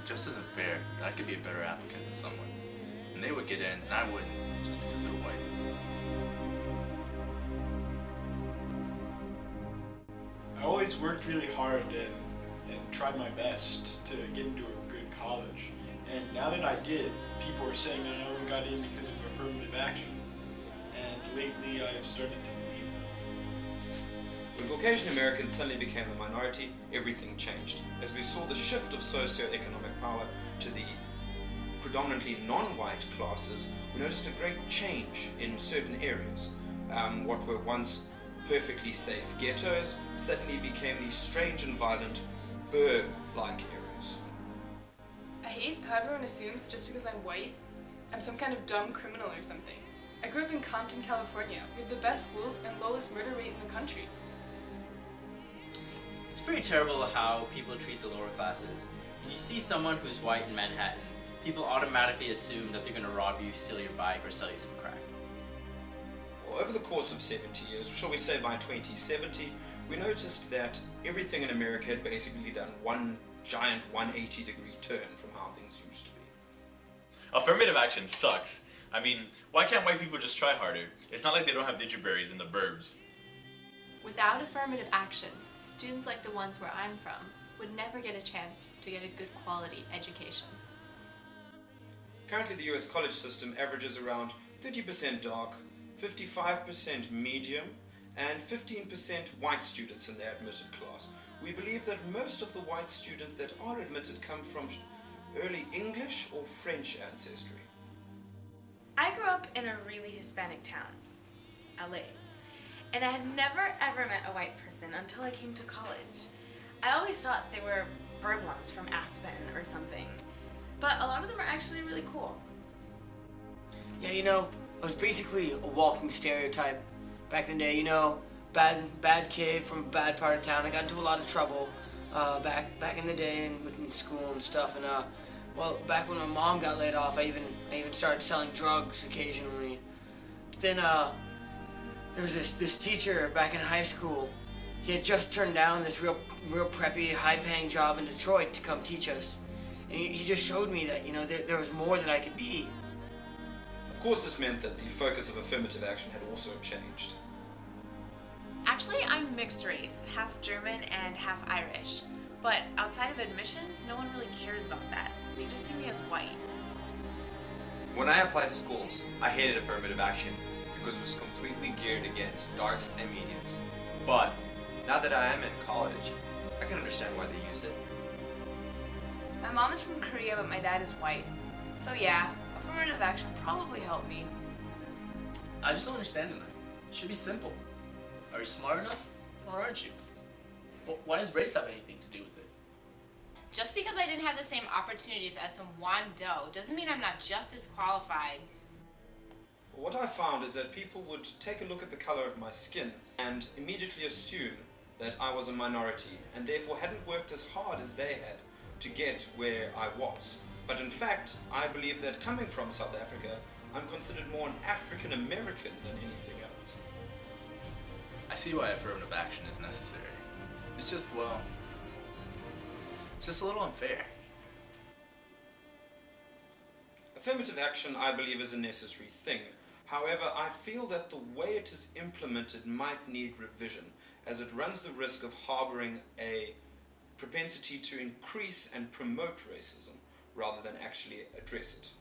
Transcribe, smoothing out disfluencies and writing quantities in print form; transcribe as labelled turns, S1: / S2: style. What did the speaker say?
S1: just isn't fair that I could be a better applicant than someone, and they would get in and I wouldn't just because they're white.
S2: I always worked really hard and tried my best to get into a good college. And now that I did, people are saying that I only got in because of affirmative action. And lately I've started to believe them.
S3: When Caucasian Americans suddenly became the minority, everything changed. As we saw the shift of socio-economic power to the predominantly non-white classes, we noticed a great change in certain areas. What were once perfectly safe ghettos suddenly became these strange and violent burg-like areas.
S4: I hate how everyone assumes just because I'm white, I'm some kind of dumb criminal or something. I grew up in Compton, California. We have the best schools and lowest murder rate in the country.
S5: It's pretty terrible how people treat the lower classes. When you see someone who's white in Manhattan, people automatically assume that they're going to rob you, steal your bike, or sell you some crack.
S3: Well, over the course of 70 years, shall we say by 2070, we noticed that everything in America had basically done one giant 180-degree turn from how things used to be.
S6: Affirmative action sucks. I mean, why can't white people just try harder? It's not like they don't have digiberries in the burbs.
S7: Without affirmative action, students like the ones where I'm from would never get a chance to get a good quality education.
S3: Currently, the US college system averages around 30% dark, 55% medium, and 15% white students in the admitted class. We believe that most of the white students that are admitted come from early English or French ancestry.
S8: I grew up in a really Hispanic town, LA, and I had never ever met a white person until I came to college. I always thought they were burglars from Aspen or something, but a lot of them are actually really cool.
S9: Yeah, I was basically a walking stereotype back in the day, bad kid from a bad part of town. I got into a lot of trouble back in the day and in school and stuff, and back when my mom got laid off, I even started selling drugs occasionally. But then there was this teacher back in high school. He had just turned down this real preppy, high-paying job in Detroit to come teach us, and he just showed me that there was more that I could be.
S3: Of course, this meant that the focus of affirmative action had also changed.
S8: Actually, I'm mixed race, half German and half Irish. But outside of admissions, no one really cares about that. They just see me as white.
S10: When I applied to schools, I hated affirmative action because it was completely geared against darks and mediums. But now that I am in college, I can understand why they use it.
S4: My mom is from Korea, but my dad is white. So yeah, affirmative action probably helped me.
S1: I just don't understand it, man. It should be simple. Are you smart enough, or aren't you? Why does race have anything to do with it?
S11: Just because I didn't have the same opportunities as some Juan Doe doesn't mean I'm not just as qualified.
S3: What I found is that people would take a look at the color of my skin and immediately assume that I was a minority and therefore hadn't worked as hard as they had to get where I was. But in fact, I believe that coming from South Africa, I'm considered more an African American than anything else.
S1: I see why affirmative action is necessary. It's just a little unfair.
S3: Affirmative action, I believe, is a necessary thing. However, I feel that the way it is implemented might need revision, as it runs the risk of harboring a propensity to increase and promote racism, rather than actually address it.